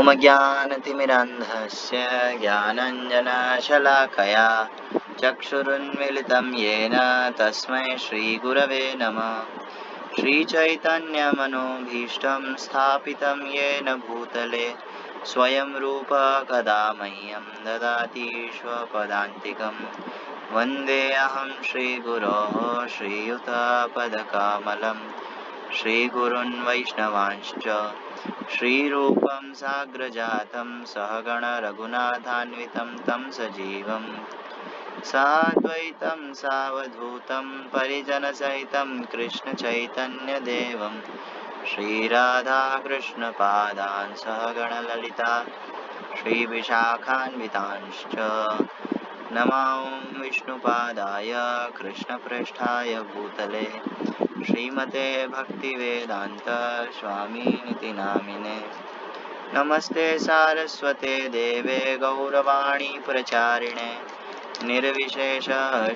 ओम ज्ञानतिमिरान्धस्य ज्ञानाञ्जनशलाकया चक्षुरुन्मिलितं येन तस्मै श्रीगुरवे नमः। श्रीचैतन्यमनोभीष्टं स्थापितं येन भूतले स्वयं रूप कदा मह्यं ददाति स्वपदान्तिकं। वन्देऽहं श्रीगुरोः श्रीयुतपदकमलं श्रीगुरून् वैष्णवांश्च श्रीरूपं साग्रजातं सहगण रघुनाथान्वितं तं सजीवं साद्वैतं सावधूतं परिजनसहितं कृष्णचैतन्यदेवं श्रीराधाकृष्णपादान् सहगण ललिता श्रीविशाखान्वितांश्च नमो विष्णुपादाय कृष्णप्रेष्ठाय भूतले श्रीमते भक्तिवेदान्त स्वामिनिति नामिने। नमस्ते सारस्वते देवे गौरवाणी प्रचारिणे निर्विशेष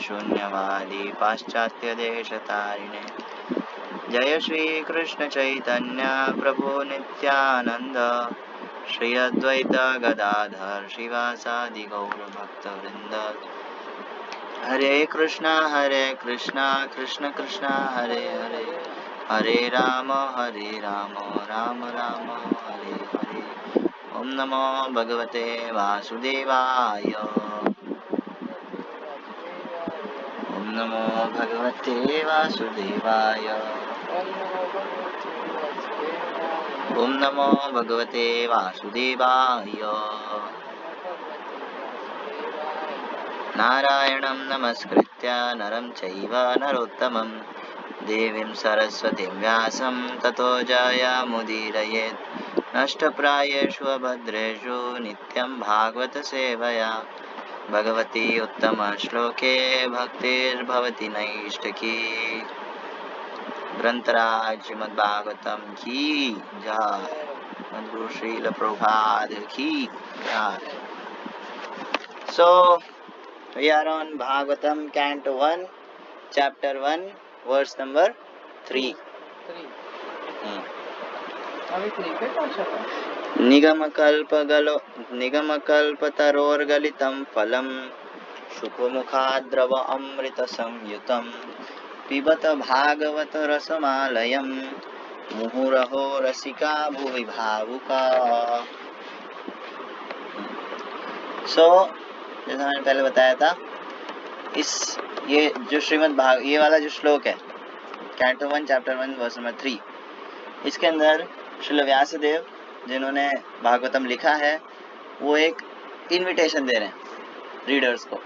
शून्यवादी पाश्चात्यदेशतारिणे। जय श्री कृष्ण चैतन्य प्रभु नित्यानंद श्री अद्वैत गदाधर शिवासादि गौर भक्तवृंद। हरे कृष्णा कृष्ण कृष्ण हरे हरे, हरे राम राम राम हरे हरे। ओम नमो भगवते वासुदेवाय, ओम नमो भगवते वासुदेवाय, ओम नमो भगवते वासुदेवाय। नारायणं नमस्कृत्य नरं चैव नरोत्तमं देवीं सरस्वतीं व्यासं ततो जयमुदीरयेत्। नष्टप्रायेषु अभद्रेषु नित्यं भागवत सेवया भगवती उत्तमश्लोके भक्तिर्भवति नैष्ठिकी। ग्रंथराज श्रीमद्भागवतम की जय, सद्गुरु श्रील प्रभुपाद की जय। So we are on Bhagavatam Canto 1, Chapter 1, Verse number 3. निगमकल्पतरोर्गलितं फलं शुकमुखाद्रव अमृत संयुतं पिबत भागवत रसमालयं मुहुरहो रसिका भुवि भावुका। सो जैसा मैंने पहले बताया था, ये जो ये वाला जो श्लोक है कैंटो 1 चैप्टर 1 वर्स नंबर 3, इसके अंदर श्रील व्यासदेव जिन्होंने भागवतम लिखा है वो एक इनविटेशन दे रहे हैं रीडर्स को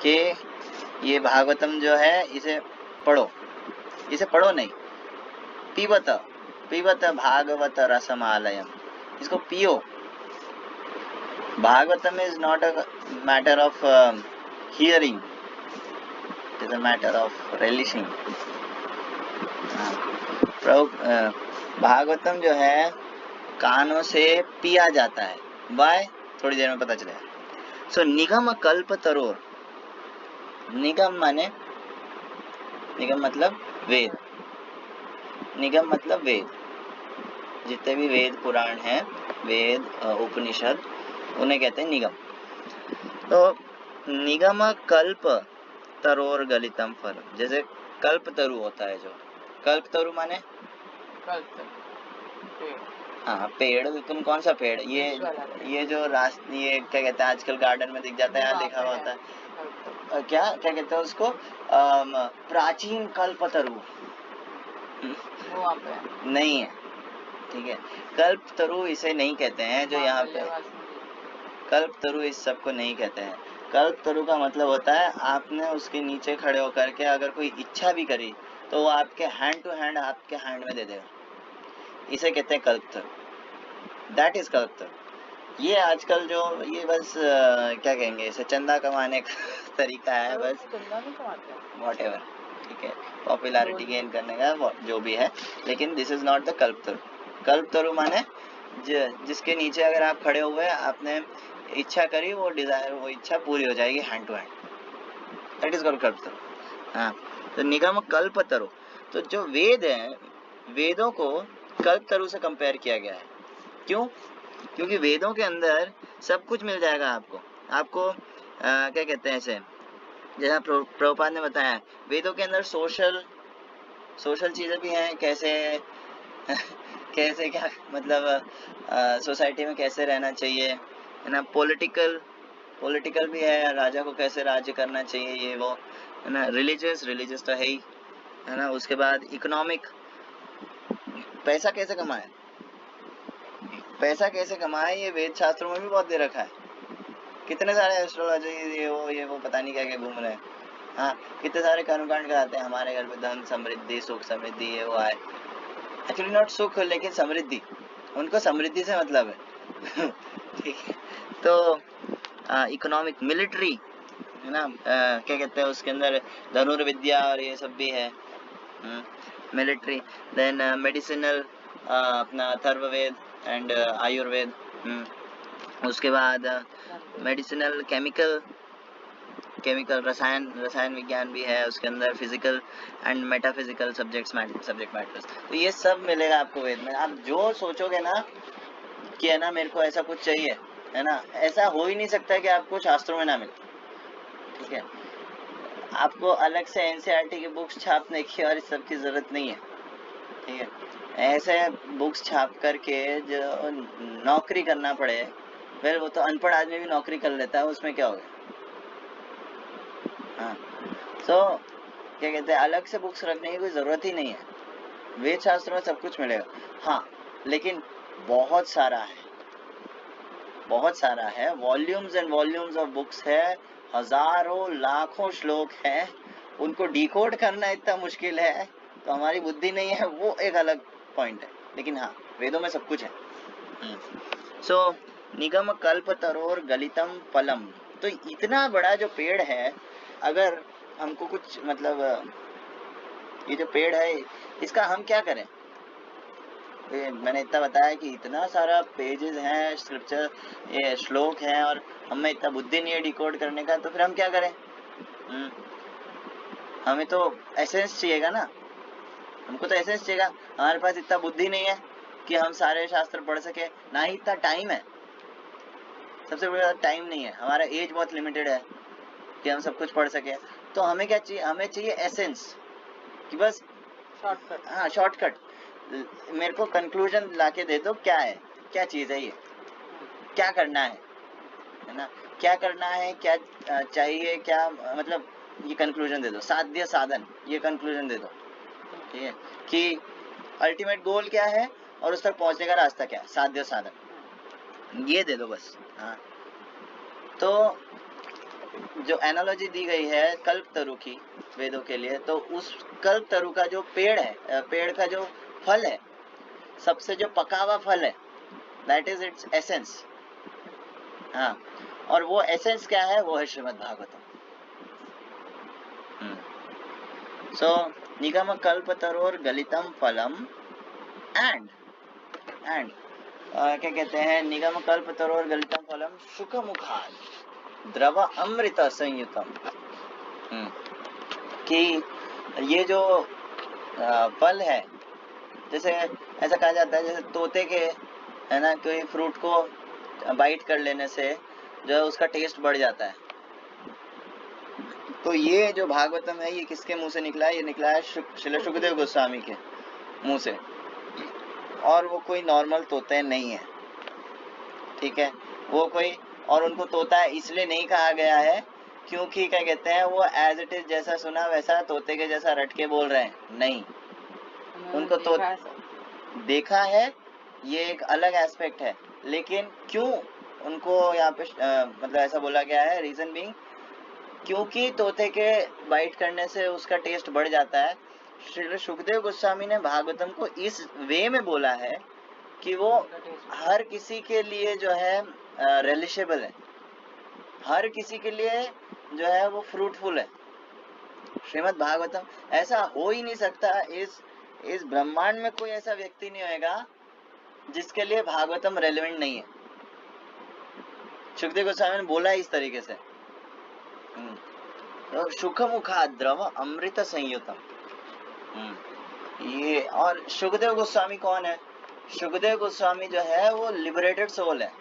कि ये भागवतम जो है इसे पढ़ो नहीं, पीबत भागवत रसमालयम, इसको पियो। Bhagavatam is not a matter of hearing, it is a matter of relishing. Bhagavatam जो है कानों से पिया जाता है। बाय थोड़ी देर में पता चलेगा। सो निगम कल्प तरोर, निगम मतलब वेद, निगम मतलब वेद, जितने भी वेद पुराण हैं, वेद उपनिषद, उन्हें कहते हैं निगम। तो निगम कल्प तरोर गलितम फल, जैसे कल्प तरु होता है, जो कल्प तरु माने हाँ पेड़। तुम कौन सा पेड़? ये जो ये क्या कहते हैं आजकल गार्डन में दिख जाता है, यहाँ लिखा हुआ होता है, क्या कहते हैं उसको, प्राचीन कल्प तरु नहीं है, ठीक है। कल्प तरु इसे नहीं कहते हैं, जो यहाँ पे कल्प तरु इस सबको नहीं कहते हैं। कल्प तरु का मतलब होता है आपने उसके नीचे खड़े होकर के अगर कोई इच्छा भी करी तो वो आपके हैंड टू हैंड आपके हैंड में दे देगा, इसे कहते हैं कल्प तरु। दैट इज कल्प तरु। ये आजकल जो ये बस क्या कहेंगे, इसे चंदा कमाने का तरीका है, बस वॉट एवर, ठीक है, पॉपुलैरिटी गेन करने का जो भी है, लेकिन दिस इज नॉट द कल्प तरु। कल्प तरु माने जिसके नीचे अगर आप खड़े हुए आपने इच्छा करी, वो डिजायर, वो इच्छा पूरी हो जाएगी hand to hand, that is called Kalpataru. हाँ, तो निगम कल्प तरु, तो जो वेद है, वेदों को कल्प तरु से कंपेयर किया गया है। क्यों? क्योंकि वेदों के अंदर सब कुछ मिल जाएगा आपको क्या कहते हैं इसे, जैसा प्रभुपाद ने बताया, वेदों के अंदर सोशल चीजें भी हैं, कैसे कैसे क्या मतलब सोसाइटी में कैसे रहना चाहिए, है ना, पॉलिटिकल भी है, राजा को कैसे राज्य करना चाहिए, ये वो, है ना, रिलीजियस तो है ही, है ना। उसके बाद इकोनॉमिक, पैसा कैसे कमाए ये वेद शास्त्रों में भी बहुत दे रखा है। कितने सारे एस्ट्रोलॉजी ये वो पता नहीं क्या क्या घूम रहे हैं। हाँ, कितने सारे कर्मकांड कराते हैं, हमारे घर पे धन समृद्धि सुख समृद्धि ये वो आए। एक्चुअली नॉट सुख लेकिन समृद्धि, उनको समृद्धि से मतलब है ठीक है। तो इकोनॉमिक, मिलिट्री, है ना, क्या कहते हैं उसके अंदर धनुर्विद्या और ये सब भी है, मिलिट्री। देन मेडिसिनल, अपना अथर्ववेद एंड आयुर्वेद। उसके बाद मेडिसिनल, केमिकल रसायन विज्ञान भी है उसके अंदर, physical and metaphysical subject matters. तो ये सब मिलेगा आपको वेद में। आप जो सोचोगे ना कि है ना मेरे को ऐसा कुछ चाहिए, है ना, ऐसा हो ही नहीं सकता कि आपको शास्त्रों में ना मिले। ठीक है, आपको अलग से एनसीईआरटी की बुक्स छापने की और इस सब की जरूरत नहीं है। ठीक है, ऐसे बुक्स छाप करके जो नौकरी करना पड़े, फिर वो तो अनपढ़ आदमी भी नौकरी कर लेता है, उसमें क्या होगा। हाँ, तो क्या कहते हैं, अलग से बुक्स रखने की कोई जरूरत ही नहीं है, वेद शास्त्रों में सब कुछ मिलेगा। हाँ, लेकिन बहुत सारा है, volumes and volumes of books है, हजारों लाखों श्लोक है, उनको डिकोड करना इतना मुश्किल है, तो हमारी बुद्धि नहीं है, वो एक अलग पॉइंट है। लेकिन हाँ, वेदों में सब कुछ है। सो निगम कल्प तरोर गलितम फलम, तो इतना बड़ा जो पेड़ है, अगर हमको कुछ मतलब ये जो पेड़ है इसका हम क्या करें। मैंने इतना बताया कि इतना सारा पेजेस हैं स्क्रिप्चर, ये श्लोक हैं, और हमें इतना बुद्धि नहीं है डिकोड करने का, तो फिर हम क्या करें। हमें तो एसेंस चाहिएगा ना, हमको तो एसेंस चाहिएगा। हमारे पास इतना बुद्धि नहीं है कि हम सारे शास्त्र पढ़ सके, ना ही इतना टाइम है, सबसे बड़ी बात टाइम नहीं है, हमारा एज बहुत लिमिटेड है कि हम सब कुछ पढ़ सके। तो हमें क्या चाहिए, हमें चाहिए एसेंस, कि बस शॉर्टकट। हाँ, शॉर्टकट, मेरे को कंक्लूजन लाके दे दो, क्या है, क्या चीज है ये, क्या करना है ना, क्या करना है, क्या चाहिए, क्या मतलब ये कंक्लूजन दे दो, साध्य साधन, ये कंक्लूजन दे दो। ठीक है, कि अल्टीमेट गोल क्या है और उस तक पहुंचने का रास्ता क्या है, साध्य साधन, ये दे दो बस। हाँ, तो जो एनालॉजी दी गई है कल्प तरु की वेदों के लिए, तो उस कल्प तरु का जो पेड़ है, पेड़ का जो फल है, सबसे जो पका हुआ फल है, दैट इज इट्स एसेंस। हाँ, और वो एसेंस क्या है, वो है श्रीमद् भागवतम। सो निगम कल्प तरोर गलितम फलम एंड क्या कहते हैं, निगम कल्प तरोर गलितम फलम सुख मुखाद द्रव अमृत संयुतम। कि ये जो फल है, जैसे ऐसा कहा जाता है जैसे तोते के, है ना, कोई फ्रूट को बाइट कर लेने से जो है उसका टेस्ट बढ़ जाता है। तो ये जो भागवतम है ये किसके मुंह से निकला है, ये निकला है श्रील सुखदेव गोस्वामी के मुंह से, और वो कोई नॉर्मल तोते नहीं है। ठीक है, वो कोई, और उनको तोता इसलिए नहीं कहा गया है क्योंकि क्या कहते हैं, वो एज इट इज जैसा सुना वैसा तोते के जैसा रट के बोल रहे हैं, नहीं, उनको तो देखा है, ये एक अलग एस्पेक्ट है। लेकिन क्यों उनको यहाँ पे मतलब ऐसा बोला गया है, रीजन बीइंग क्योंकि तोते के बाइट करने से उसका टेस्ट बढ़ जाता है। श्री सुखदेव गोस्वामी ने भागवतम को इस वे में बोला है कि वो हर किसी के लिए जो है रिलिशेबल है, हर किसी के लिए जो है वो फ्रूटफुल है। श्रीमद् भागवतम, ऐसा हो ही नहीं सकता, इस ब्रह्मांड में कोई ऐसा व्यक्ति नहीं होगा जिसके लिए भागवतम रेलेवेंट नहीं है। सुखदेव गोस्वामी ने बोला इस तरीके से, तो सुख मुखा द्रव अमृत संयुतम। ये, और सुखदेव गोस्वामी कौन है, सुखदेव गोस्वामी जो है वो लिबरेटेड सोल है।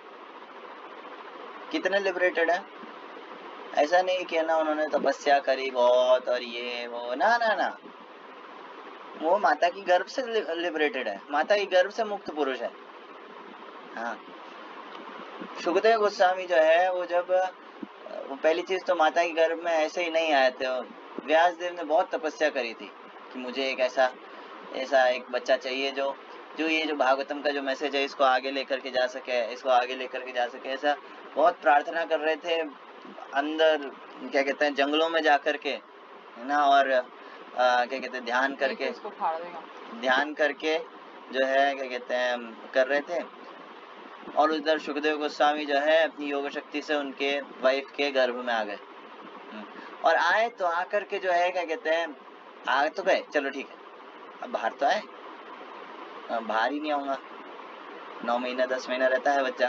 कितने लिबरेटेड है? ऐसा नहीं कि ना उन्होंने तपस्या करी बहुत और ये वो, ना ना ना, वो माता की गर्भ से लिबरेटेड है, माता की गर्भ से मुक्त पुरुष है। हाँ, सुखदेव गोस्वामी जो है वो जब वो पहली चीज तो माता की गर्भ में ऐसे ही नहीं आए थे। व्यास देव ने बहुत तपस्या करी थी कि मुझे एक ऐसा ऐसा एक बच्चा चाहिए जो जो ये जो भागवतम का जो मैसेज है इसको आगे लेकर के जा सके, इसको आगे लेकर के जा सके। ऐसा बहुत प्रार्थना कर रहे थे अंदर, क्या कहते हैं, जंगलों में जाकर के, है ना, और क्या कहते हैं, ध्यान करके, ध्यान करके जो है क्या कहते हैं कर रहे थे। और उधर सुखदेव गोस्वामी जो है अपनी योग शक्ति से उनके वाइफ के गर्भ में आ गए। और आए तो आकर के जो है क्या कहते हैं, आ तो गए, चलो ठीक है, अब बाहर तो आए, बाहर ही नहीं आऊंगा। 9 महीना 10 महीना रहता है बच्चा,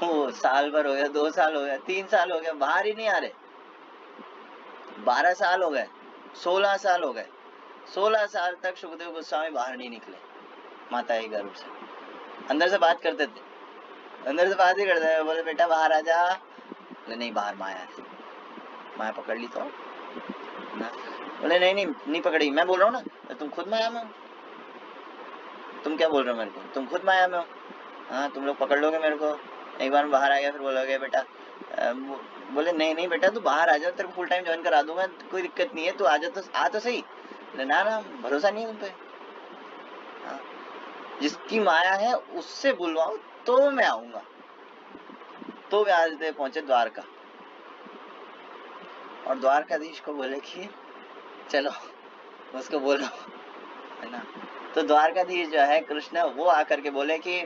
वो साल भर हो गया, 2 साल हो गया, 3 साल हो गया, बाहर ही नहीं आ रहे। 12 साल हो गए, 16 साल हो गए, 16 साल तक सुखदेव गोस्वामी बाहर नहीं निकले माता के गर्भ से। अंदर से बात करते थे, अंदर से बात ही करते थे, बोले बेटा बाहर आ जा, बोले नहीं बाहर माया है, माया पकड़ ली तो ना, बोले नहीं नहीं नहीं पकड़ी, मैं बोल रहा हूँ ना, तुम खुद माया में हो, तुम क्या बोल रहे हो मेरे को, तुम खुद माया में हो। हाँ, तुम लोग पकड़ लोगे मेरे को, एक बार बाहर आ गया फिर बोलोगे बेटा, बोले नहीं नहीं बेटा तू बाहर आ जा, तेरे को फुल टाइम ज्वाइन करा दूंगा, कोई दिक्कत नहीं है, तू आ जा, तो आ तो सही। ना ना, भरोसा नहीं है तुम पे। हाँ, जिसकी माया है उससे बुलवाओ तो मैं आऊंगा। तो व्यासदेव पहुंचे द्वारका, और द्वारकाधीश को बोले कि चलो उसको बोलो, है ना। तो द्वारकाधीश जो है कृष्ण, वो आकर के बोले कि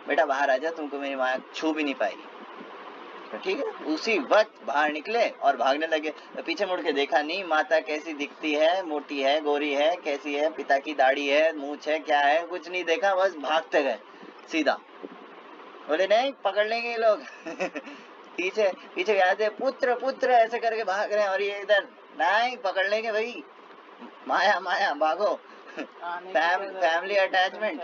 बेटा बाहर आ जा, तुमको मेरी माया छू भी नहीं पाएगी। तो ठीक है, उसी वक्त बाहर निकले और भागने लगे। तो पीछे मुड़ के देखा नहीं माता कैसी दिखती है, मोटी है, गोरी है, कैसी है, पिता की दाढ़ी है, मूंछ है, क्या है, कुछ नहीं देखा, बस भागते गए सीधा। बोले नहीं पकड़ लेंगे ये लोग पीछे पीछे याद है, पुत्र पुत्र ऐसे करके भाग रहे हैं, और ये इधर नहीं पकड़ लेंगे भाई, माया माया भागो। फैमिली अटैचमेंट,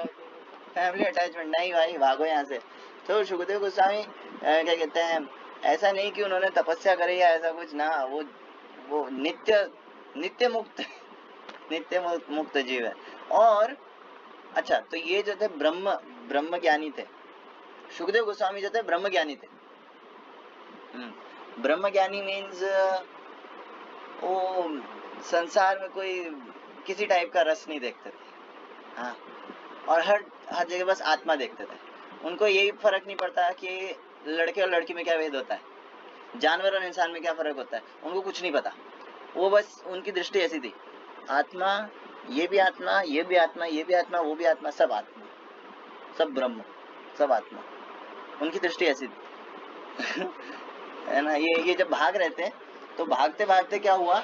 फैमिली अटैचमेंट नहीं भाई, भागो यहाँ से। तो सुखदेव गोस्वामी क्या कहते हैं, ऐसा नहीं कि उन्होंने तपस्या करी या ऐसा कुछ ना, वो नित्य नित्य मुक्त नित्य मुक्त जीव है। और अच्छा, तो ये जो थे ब्रह्म ज्ञानी थे, सुखदेव गोस्वामी जो थे ब्रह्म ज्ञानी थे। ब्रह्म ज्ञानी मीन्स वो संसार में कोई किसी टाइप का रस नहीं देखते थे। हाँ, और हर हर जगह बस आत्मा देखते थे। उनको यही फर्क नहीं पड़ता कि लड़के और लड़की में क्या भेद होता है, जानवर और इंसान में क्या फर्क होता है, उनको कुछ नहीं पता। वो बस उनकी दृष्टि ऐसी थी, आत्मा, ये भी आत्मा, ये भी आत्मा, ये भी आत्मा, वो भी आत्मा, सब आत्मा, सब ब्रह्म, सब आत्मा, उनकी दृष्टि ऐसी थी है ना। ये जब भाग रहे थे तो भागते भागते क्या हुआ,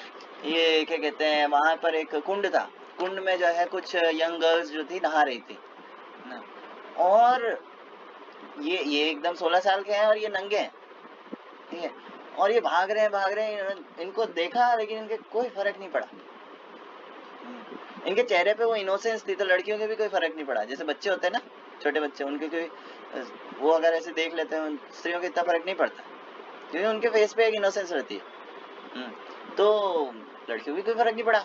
ये क्या कहते हैं, वहां पर एक कुंड था, कुंड में जो है कुछ यंग गर्ल्स जो थी नहा रही थी ना, और ये एकदम 16 साल के हैं और ये नंगे हैं, ठीक है, और ये भाग रहे हैं, इनको देखा लेकिन इनके कोई फर्क नहीं पड़ा। इनके चेहरे पे वो इनोसेंस थी, तो लड़कियों के भी कोई फर्क नहीं पड़ा। जैसे बच्चे होते हैं ना, छोटे बच्चे, उनके कोई, वो अगर ऐसे देख लेते हैं, स्त्रियों को इतना फर्क नहीं पड़ता क्योंकि उनके फेस पे एक इनोसेंस रहती है। तो लड़कियों को कोई फर्क नहीं पड़ा।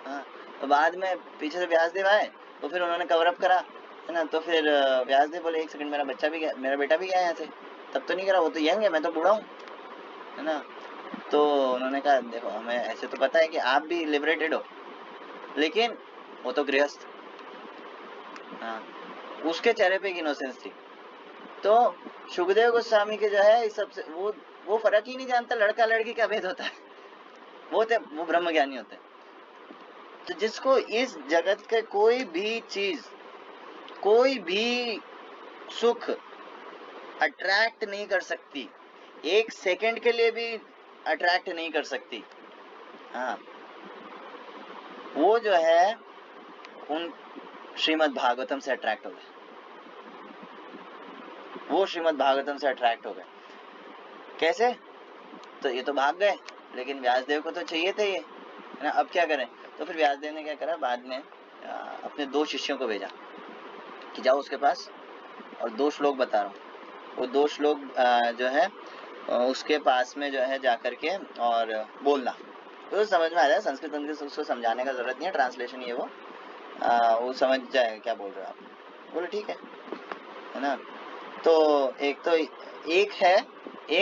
हाँ, तो बाद में पीछे से व्यासदेव आए तो फिर उन्होंने कवर अप करा, है ना। तो फिर व्यासदेव बोले एक सेकंड, मेरा बच्चा भी गया, मेरा बेटा भी गया यहाँ से, तब तो नहीं करा, वो तो यंग है, मैं तो बूढ़ा हूँ, है ना। तो उन्होंने कहा देखो हमें ऐसे तो पता है कि आप भी लिबरेटेड हो, लेकिन वो तो गृहस्थ, हाँ, उसके चेहरे पे इनोसेंस थी। तो सुखदेव गोस्वामी के जो है इस सबसे वो फर्क ही नहीं जानता लड़का लड़की क्या भेद होता है, वो ब्रह्म ज्ञानी होते हैं। तो जिसको इस जगत के कोई भी चीज, कोई भी सुख अट्रैक्ट नहीं कर सकती, एक सेकंड के लिए भी अट्रैक्ट नहीं कर सकती, हाँ, वो जो है उन श्रीमद् भागवतम से अट्रैक्ट हो गए, वो श्रीमद् भागवतम से अट्रैक्ट हो गए। कैसे? तो ये तो भाग गए, लेकिन व्यासदेव को तो चाहिए थे ये, है ना। अब क्या करें? तो फिर व्यासदेव ने क्या करा, बाद में अपने 2 शिष्यों को भेजा, कि जाओ उसके पास और 2 श्लोक बता रहा हूँ, वो 2 श्लोक जो है उसके पास में जो है जाकर के और बोलना, तो समझ में आ जाए। संस्कृत उसको समझाने का जरूरत नहीं है, ट्रांसलेशन ये वो समझ जाए क्या बोल रहे हो आप। बोलो ठीक है ना। तो एक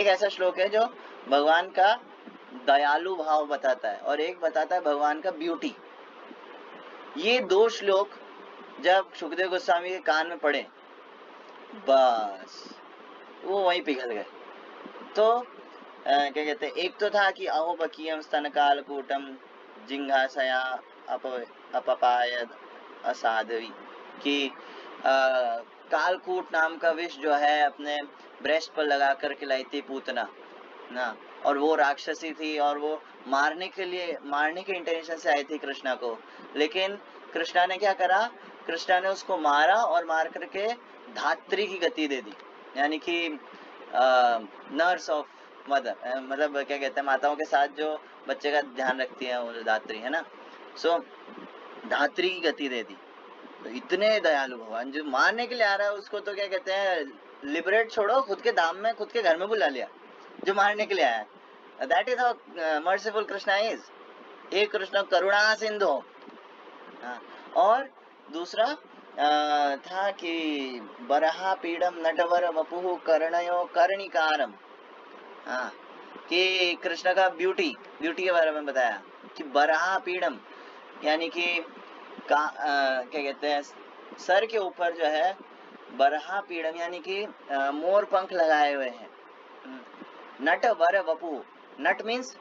ऐसा श्लोक है जो भगवान का दयालु भाव बताता है और एक बताता है भगवान का ब्यूटी। ये 2 श्लोक जब सुखदेव गोस्वामी के कान में पड़े, बस वो वहीं पिघल गए। तो क्या कहते हैं, एक तो था कि अहोपकीयम स्तन कालकूटम जिंघासया अपपायद असाधवी, कि कालकूट नाम का विष जो है अपने ब्रेस्ट पर लगा कर के लाई थी पूतना ना, और वो राक्षसी थी और वो मारने के इंटेंशन से आई थी कृष्णा को, लेकिन कृष्णा ने क्या करा, कृष्णा ने उसको मारा और मार करके धात्री की गति दे दी, यानी कि नर्स ऑफ मदर, मतलब क्या कहते हैं, माताओं के साथ जो बच्चे का ध्यान रखती है वो धात्री है ना, सो धात्री की गति दे दी। तो इतने दयालु भगवान, जो मारने के लिए आ रहा है उसको तो क्या कहते हैं, लिबरेट छोड़ो, खुद के धाम में खुद के घर में बुला लिया जो मारने के लिए आया है। That is how merciful Krishna is. एक कृष्ण करुणा सिंधु। और दूसरा था कि बरहा पीड़म नटवर वपुः कर्णयो कर्णिकारम, हाँ, कि कृष्ण का ब्यूटी के बारे में बताया कि बरहा पीड़म यानी कि क्या कहते हैं, सर के ऊपर जो है बरहा पीड़म यानी कि मोर पंख लगाए हुए हैं। नट वर वपु, नट मीन्स,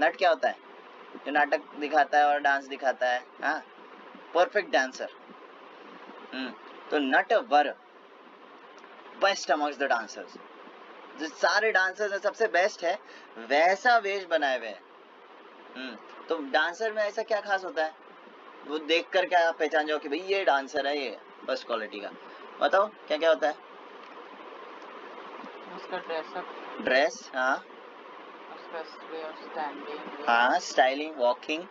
नट क्या होता है, जो नाटक दिखाता है और डांस दिखाता है, हाँ, परफेक्ट डांसर। तो नट वर, बेस्ट अमंग्स द डांसर्स, जो सारे डांसर्स में सबसे बेस्ट है, वैसा वेश बनाए हुए हैं। तो डांसर में ऐसा क्या खास होता है, वो देख कर क्या आप पहचान जाओ कि भाई ये डांसर है, ये फर्स्ट क्वालिटी का, बताओ क्या क्या होता है। उसका ड्रेस, हाँ, हाँ, स्टाइलिंग, वॉकिंग,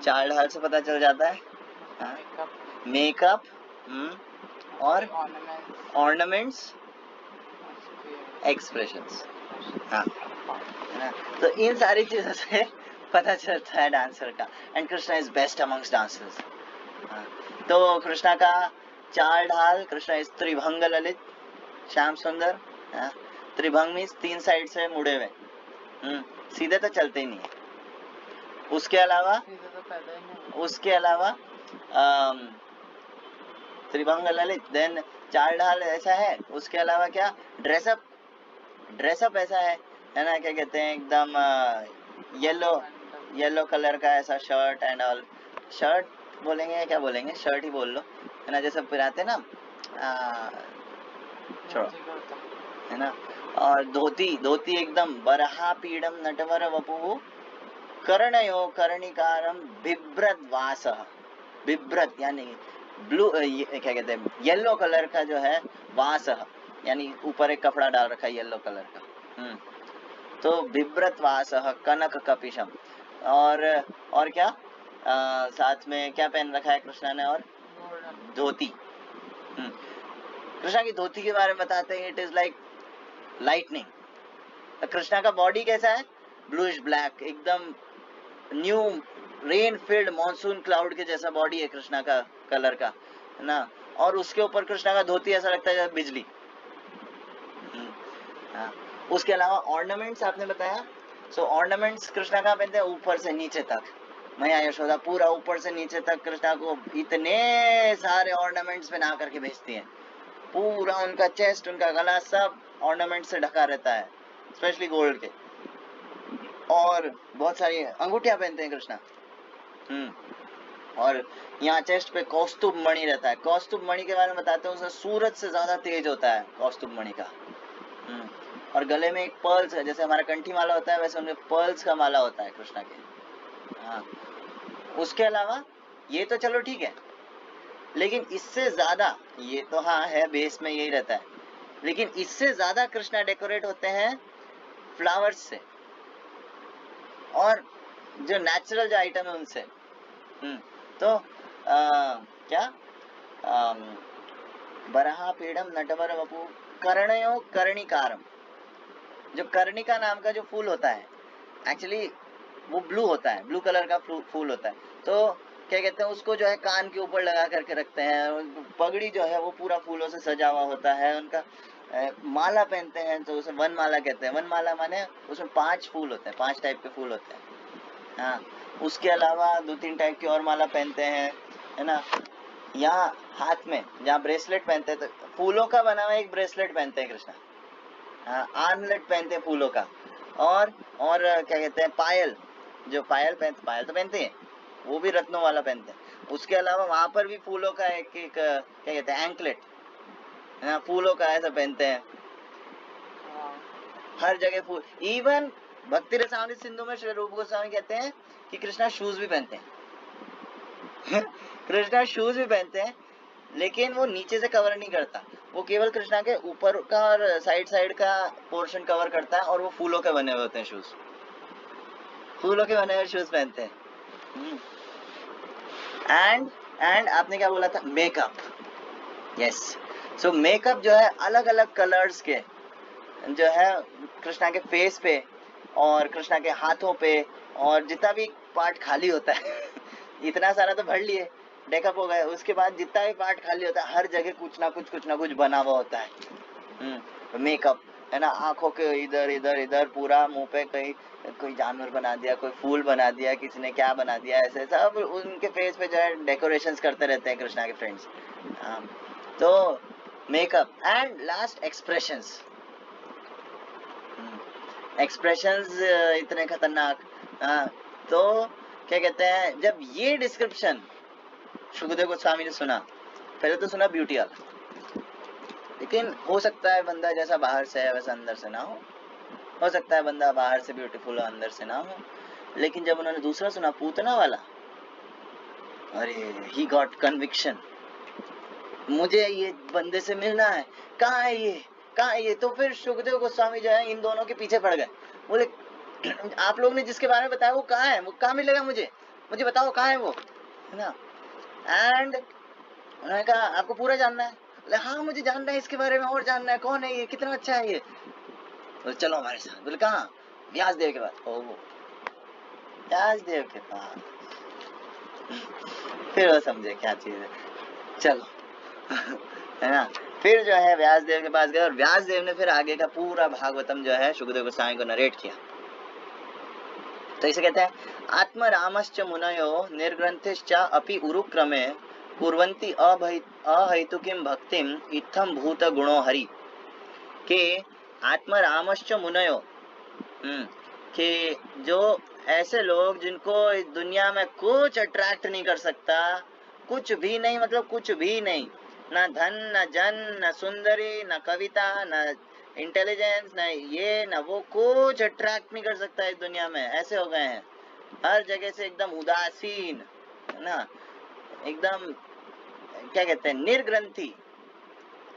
चाल ढाल से पता चल जाता है, हाँ, मेकअप, और ऑर्नामेंट्स, एक्सप्रेशंस, हाँ, तो इन सारी चीजों से पता चलता है डांसर का। And Krishna is best amongst dancers. तो कृष्णा का चाल ढाल, कृष्णा इज त्रिभंग ललित, श्याम सुंदर। त्रिभंग मीन्स 3 साइड से मुड़े हुए, सीधे तो चलते ही नहीं है। उसके अलावा त्रिभंग ललित, देन चाल ढाल ऐसा है। उसके अलावा क्या, ड्रेसअप ऐसा है ना, क्या कहते हैं, एकदम येलो कलर का ऐसा शर्ट एंड ऑल, शर्ट बोलेंगे क्या बोलेंगे, शर्ट ही बोल लो, है ना, जैसे पहनाते ना, छोड़ो, है ना। और धोती एकदम बरहा पीड़म नटवर वपुः कर्णयो कर्णिकारम बिभ्रत वासः, बिभ्रत यानी ब्लू, क्या कहते हैं, येलो कलर का जो है, वासः यानी ऊपर एक कपड़ा डाल रखा है येलो कलर का। तो बिभ्रत वासः कनक कपिशम, और क्या साथ में क्या पहन रखा है कृष्णा ने, और धोती। कृष्णा की धोती के बारे में बताते हैं, it is like lightning. Krishna का बॉडी कैसा है, ब्लूइश ब्लैक, एकदम new rain field monsoon cloud के जैसा बॉडी है कृष्णा का कलर का, है ना। और उसके ऊपर कृष्णा का धोती ऐसा लगता है जैसे बिजली। उसके अलावा ऑर्नामेंट्स आपने बताया, सो ऑर्नामेंट्स कृष्णा का पहनते हैं ऊपर से नीचे तक, मैया यशोदा पूरा ऊपर से नीचे तक कृष्णा को इतने सारे ऑर्नामेंट्स बना करके भेजती हैं, पूरा उनका चेस्ट, उनका गला सब ऑर्नामेंट से ढका रहता है, स्पेशली गोल्ड के, और बहुत सारी अंगूठियां पहनते हैं कृष्णा। और यहाँ चेस्ट पे कौस्तुभ मणि रहता है। कौस्तुभ मणि के बारे में बताते हैं, उसमें सूरज से ज्यादा तेज होता है कौस्तुभ मणि का। और गले में एक पर्ल्स है, जैसे हमारा कंठी माला होता है वैसे उनमें पर्ल्स का माला होता है कृष्णा के। उसके अलावा ये तो चलो ठीक है, लेकिन इससे ज्यादा, ये तो हाँ है, बेस में यही रहता है, लेकिन इससे ज्यादा कृष्णा डेकोरेट होते हैं फ्लावर्स से, और जो नेचुरल जो आइटम है उनसे। तो क्या बरहा पीडम नटवर वपु कर्णयो कर्णिकारम। जो कर्णिका नाम का जो फूल होता है एक्चुअली वो ब्लू होता है, ब्लू कलर का फूल होता है। तो क्या कहते हैं उसको जो है कान के ऊपर लगा करके रखते हैं। पगड़ी जो है वो पूरा फूलों से सजा हुआ होता है। उनका माला पहनते हैं तो उसे वन माला कहते हैं। वन माला माने उसमें 5 फूल होते हैं, 5 टाइप के फूल होते हैं। हाँ, उसके अलावा 2-3 टाइप की और माला पहनते हैं, है ना। यहाँ हाथ में जहाँ ब्रेसलेट पहनते हैं तो फूलों का बना हुआ एक ब्रेसलेट पहनते हैं कृष्णा। हाँ, आर्मलेट पहनते हैं फूलों का। और क्या कहते हैं पायल, जो पायल तो पहनते हैं, वो भी रत्नों वाला पहनते हैं। उसके अलावा वहां पर भी फूलों का एक क्या कहते हैं एंकलेट, हाँ, फूलों का ऐसा पहनते हैं। हर जगह फूल। इवन भक्ति रसामृत सिंधु में श्री रूप गोस्वामी कहते हैं कि कृष्णा शूज भी पहनते हैं। कृष्णा शूज भी पहनते हैं, लेकिन वो नीचे से कवर नहीं करता, वो केवल कृष्णा के ऊपर का और साइड का पोर्शन कवर करता है, और वो फूलों के बने हुए होते हैं शूज, फूलों के बने हुए शूज पहनते हैं। एंड आपने क्या बोला था, मेकअप। यस, सो मेकअप जो है अलग अलग कलर्स के जो है कृष्णा के फेस पे और कृष्णा के हाथों पे, और जितना भी पार्ट खाली होता है इतना सारा तो भर लिए, डेकअप हो गया। उसके बाद जितना भी पार्ट खाली होता है हर जगह कुछ ना कुछ बना हुआ होता है। मेकअप, है ना। आंखों के इधर इधर इधर पूरा, मुंह पे कोई जानवर बना दिया, कोई फूल बना दिया, किसी ने क्या बना दिया, ऐसे सब उनके फेस पे जो है डेकोरेशंस करते रहते हैं कृष्णा के फ्रेंड्स। तो makeup and last expressions. Expressions इतने खतरनाक। तो क्या कहते हैं, जब ये डिस्क्रिप्शन सुखदेव गोस्वामी ने सुना, पहले तो सुना ब्यूटी वाला, लेकिन हो सकता है बंदा जैसा बाहर से है वैसा अंदर से ना हो सकता है बंदा बाहर से ब्यूटीफुल हो अंदर से ना हो। लेकिन जब उन्होंने दूसरा सुना पूतना वाला, अरे ही गॉट कन्विक्शन, मुझे ये बंदे से मिलना है, कहाँ है ये, कहाँ है ये। तो फिर सुखदेव गोस्वामी जो है इन दोनों के पीछे पड़ गए, बोले आप लोग ने जिसके बारे में बताया वो कहाँ है, वो कहाँ मिलेगा, मुझे बताओ कहाँ है वो, है ना। एंड उन्होंने कहा आपको पूरा जानना है, बोले हाँ मुझे जानना है इसके बारे में, और जानना है कौन है ये, कितना अच्छा है ये। बोले चलो हमारे साथ। बोले कहाँ, व्यास देव के पास। ओ व्यास देव के पास। फिर वो समझे क्या चीज है, चलो है ना। फिर जो है व्यास देव के पास गए, और व्यास देव ने फिर आगे का पूरा भागवतम जो है सुखदेव गोस्वामी को नरेट किया। तो इसे कहते हैं आत्म रामश्च मुनयो निर्ग्रंथिश्च अपि उरुक्रमे कुर्वन्ति अहैतुकीं भक्तिम इत्थम भूत गुणो हरि। के आत्म रामश्च मुनयो, कि जो ऐसे लोग जिनको इस दुनिया में कुछ अट्रैक्ट नहीं कर सकता, कुछ भी नहीं, मतलब कुछ भी नहीं, ना धन ना जन ना सुंदरी ना कविता ना इंटेलिजेंस ना ये ना वो, कुछ अट्रैक्ट नहीं कर सकता इस दुनिया में, ऐसे हो गए हैं। हर जगह से एकदम उदासीन, है ना, एकदम क्या कहते हैं निर्ग्रंथी।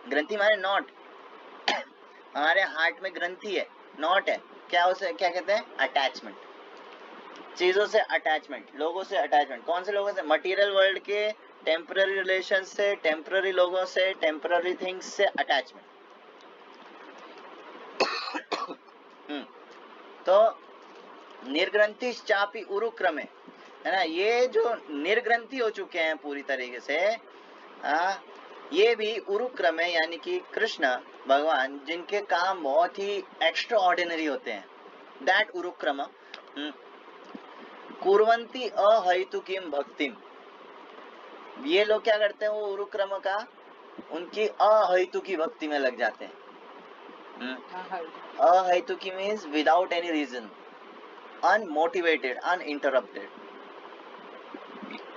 ग्रंथि माने नॉट, हमारे हार्ट में ग्रंथि है, नॉट है क्या, उसे क्या कहते हैं अटैचमेंट, चीजों से अटैचमेंट, लोगों से अटैचमेंट। कौन से लोगों से, मटेरियल वर्ल्ड के टेम्पररी रिलेशन से, टेम्पररी लोगों से, टेम्पररी थिंग्स से अटैचमेंट। तो निर्ग्रंथि चापी उरुक्रमे, है ना, ये जो निर्ग्रंथि हो चुके हैं पूरी तरीके से, ये भी उरुक्रमे यानी कि कृष्ण भगवान जिनके काम बहुत ही एक्स्ट्रा ऑर्डिनरी होते हैं, दैट उरुक्रम कुर्वन्ति अहैतुकीं भक्तिम। ये लोग क्या करते हैं, वो उरुक्रम का उनकी अहैतुकी भक्ति में लग जाते हैं। अहैतुकी means without any reason, unmotivated, uninterrupted.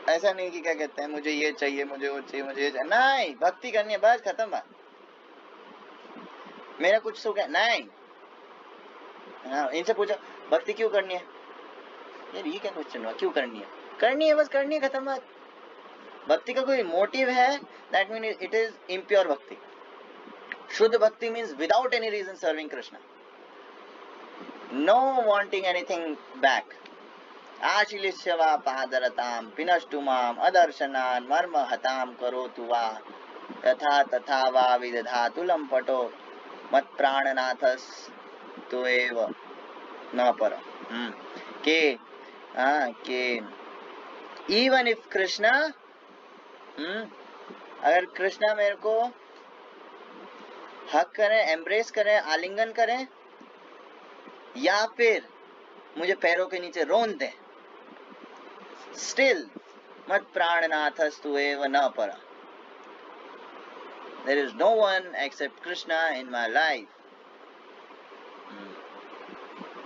ऐसा नहीं कि क्या कहते हैं मुझे ये चाहिए, मुझे वो चाहिए, मुझे ये चाहिए, नहीं, भक्ति करनी है बस, खत्म बात, मेरा कुछ सुख है नहीं। हाँ, इनसे पूछो भक्ति क्यों करनी है, यार ये क्या क्वेश्चन हुआ, क्यों करनी है बस, करनी है, खत्म बात। भक्ति का कोई मोटिव है, that mean it is impure bhakti. शुद्ध bhakti means without any reason serving Krishna, no wanting anything back. आशिलिष्य वा पादरताम पिनष्टु माम अदर्शनान मर्म हताम करो तु वा, तथा तथा वा विदधातु लंपटो मत प्राणनाथस्तुएव न पर के के इवन इफ कृष्णा अगर कृष्णा मेरे को हक करें, एम्ब्रेस करें, आलिंगन करें, या फिर मुझे पैरों के नीचे रोन दें, स्टिल मत प्राणनाथस्तुएव न पर, there is no one except Krishna in my life.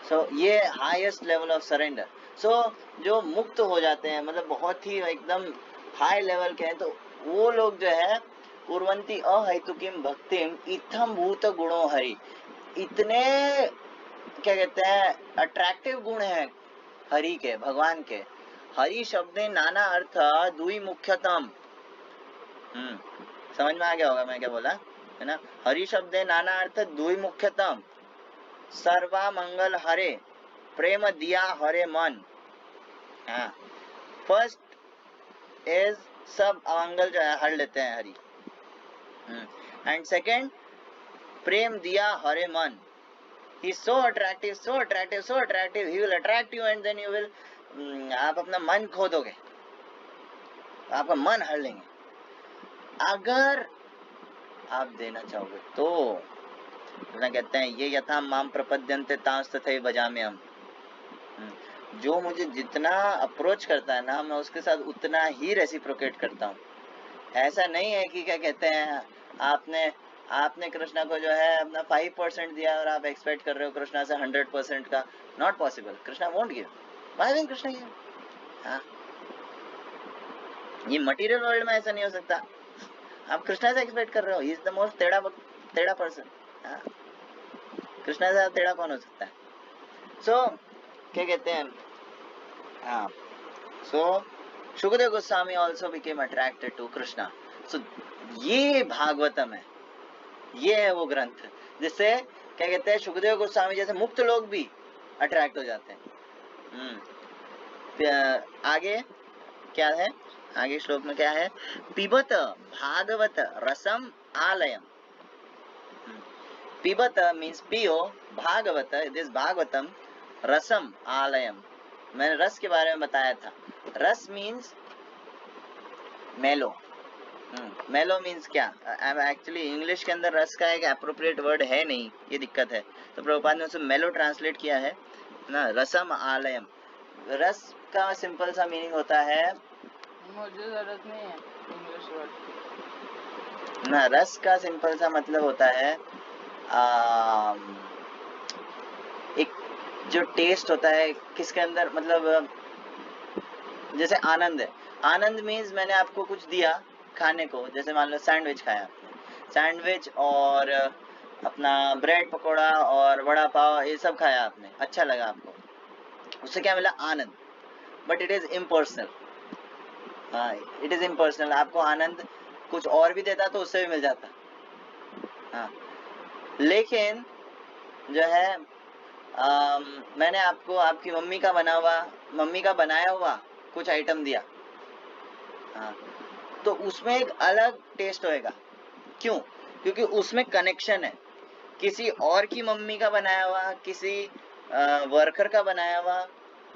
So ये highest level of surrender. So जो मुक्त हो जाते हैं, मतलब बहुत ही एकदम हाई लेवल के हैं, तो वो लोग जो है कुर्वन्ति अहेतुकीम भक्तिम इत्थम भूत गुणो हरि, इतने क्या कहते हैं अट्रैक्टिव गुण हैं हरि के, भगवान के। हरि शब्द नाना अर्थ दुई मुख्यतम, समझ में आ गया होगा मैं क्या बोला है ना। हरि शब्द नाना अर्थ दुई मुख्यतम, सर्वा मंगल हरे प्रेम दिया हरे मन। हाँ, फर्स्ट इज सब अमंगल जो है हर लेते हैं हरि, एंड सेकेंड प्रेम दिया हरे मन। He so attractive, so attractive, so attractive, he will attract you and then you will, आप अपना मन खो दोगे, आपका मन हर लेंगे अगर आप देना चाहोगे तो। कहते हैं ये यथा माम प्रपद्यन्ते तांस तथैव भजामि हम, जो मुझे जितना अप्रोच करता है ना, मैं उसके साथ उतना ही रेसिप्रोकेट करता हूँ। ऐसा नहीं है कि क्या कहते हैं आपने कृष्णा को जो है अपना 5% दिया और आप एक्सपेक्ट कर रहे हो कृष्णा से 100% का। Not possible, Krishna won't give, why will Krishna give? हाँ, ये मटेरियल वर्ल्ड में ऐसा नहीं हो सकता। आप कृष्णा से एक्सपेक्ट कर रहे हो, ही इज द मोस्ट टेढ़ा पर्सन। कृष्णा से टेढ़ा कौन हो सकता है? सो क्या कहते हैं, हाँ, so Shukdev Goswami also became attracted to Krishna. So ये भागवतम है, ये है वो ग्रंथ जिससे क्या कहते हैं शुकदेव गोस्वामी जैसे मुक्त लोग भी अट्रैक्ट हो जाते हैं। आगे क्या है, आगे श्लोक में क्या है, पिबत भागवत रसम आलयम। पिबत मीन्स पियो, भागवत दिस भागवतम, रसम आलयम, मैंने रस के बारे में बताया था। रस मीन्स मेलो, मेलो मीन्स क्या, एक्चुअली इंग्लिश के अंदर रस का एक एप्रोप्रिएट वर्ड है नहीं, ये दिक्कत है, तो प्रभुपाद ने उसे मेलो ट्रांसलेट किया है ना, रसम आलयम। रस का सिंपल सा मीनिंग होता है, मुझे जरूरत नहीं है इंग्लिश वर्ड ना, रस का सिंपल सा मतलब होता है एक जो टेस्ट होता है किसके अंदर, मतलब जैसे आनंद है, आनंद मीन्स मैंने आपको कुछ दिया खाने को, जैसे मान लो सैंडविच खाया आपने, सैंडविच और अपना ब्रेड पकोड़ा और वड़ा पाव, ये सब खाया आपने, अच्छा लगा आपको, उससे क्या मिला, आनंद। बट इट इज इम्पर्सनल, हाँ, इट इज इम्पर्सनल। आपको आनंद कुछ और भी देता तो उससे भी मिल जाता, हाँ। लेकिन जो है मैंने आपको आपकी मम्मी का बनाया हुआ कुछ आइटम दिया, हाँ, तो उसमें एक अलग टेस्ट होएगा। क्यों? क्योंकि उसमें कनेक्शन है, किसी और की मम्मी का बनाया हुआ, किसी वर्कर का बनाया हुआ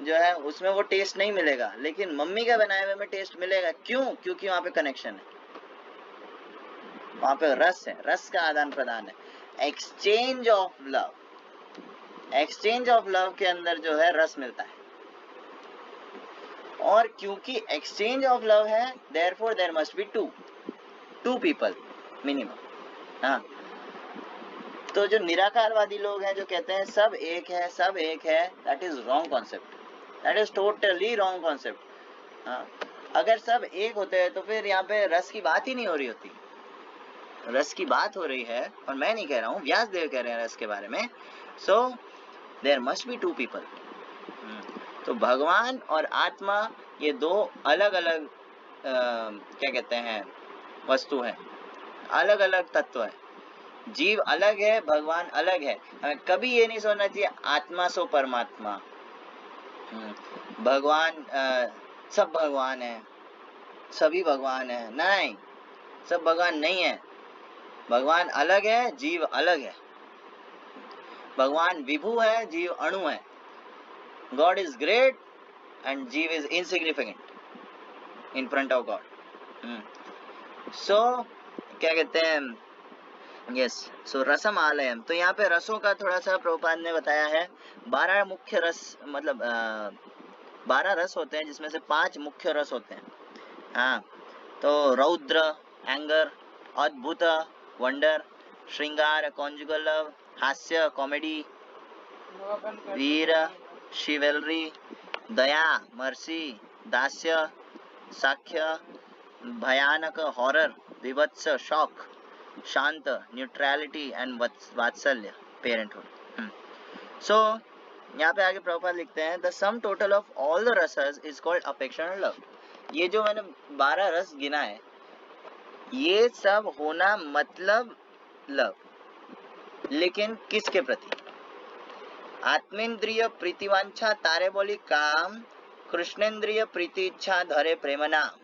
जो है उसमें वो टेस्ट नहीं मिलेगा, लेकिन मम्मी का बनाए हुए में टेस्ट मिलेगा। क्यों? क्योंकि वहां पे कनेक्शन है, वहां पे रस है, रस का आदान प्रदान है, exchange of love. Exchange of love के अंदर जो है रस मिलता है, और क्योंकि एक्सचेंज ऑफ लव है, therefore there must be two people minimum, हाँ। तो जो निराकारवादी लोग हैं जो कहते हैं सब एक है, सब एक है, that is wrong concept, that is totally wrong concept. हाँ, अगर सब एक होते हैं तो फिर यहाँ पे रस की बात ही नहीं हो रही होती। रस की बात हो रही है, और मैं नहीं कह रहा हूँ, व्यास देव कह रहे हैं रस के बारे में। So there must be two people. तो भगवान और आत्मा ये दो अलग अलग क्या कहते हैं वस्तु है, अलग अलग तत्व है। जीव अलग है, भगवान अलग है। हमें कभी ये नहीं सोचना चाहिए आत्मा सो परमात्मा, भगवान सब भगवान है, सभी भगवान है, नहीं। सब भगवान नहीं है। भगवान अलग है, जीव अलग है। भगवान विभु है, जीव अणु है। God is great and jiva is insignificant in front of God. So क्या कहते हैं, यस, सो रसम आलयम। तो यहाँ पे रसों का थोड़ा सा प्रभुपाद ने बताया है। 12 मुख्य रस, मतलब 12 रस होते हैं, जिसमें से 5 मुख्य रस होते हैं। हाँ, तो रौद्र एंगर, अद्भुत वंडर, श्रृंगार कॉन्जुगल लव, हास्य कॉमेडी, वो अपन कर वीर शिवेलरी, दया मर्सी, दास्य साख्य, भयानक हॉरर, विभत्स शॉक, शांत न्यूट्रलिटी एंड वात्सल्य पेरेंटहुड। सो यहाँ पे आगे प्रभुपाद लिखते हैं, the sum total of all the rasas is called affection and love. ये जो मैंने 12 रस गिना है, ये सब होना मतलब लव, लेकिन किसके प्रति? आत्मेंद्रिय प्रीतिवांछा तारे बोली काम, कृष्णेंद्रिय प्रीति इच्छा धरे प्रेम नाम।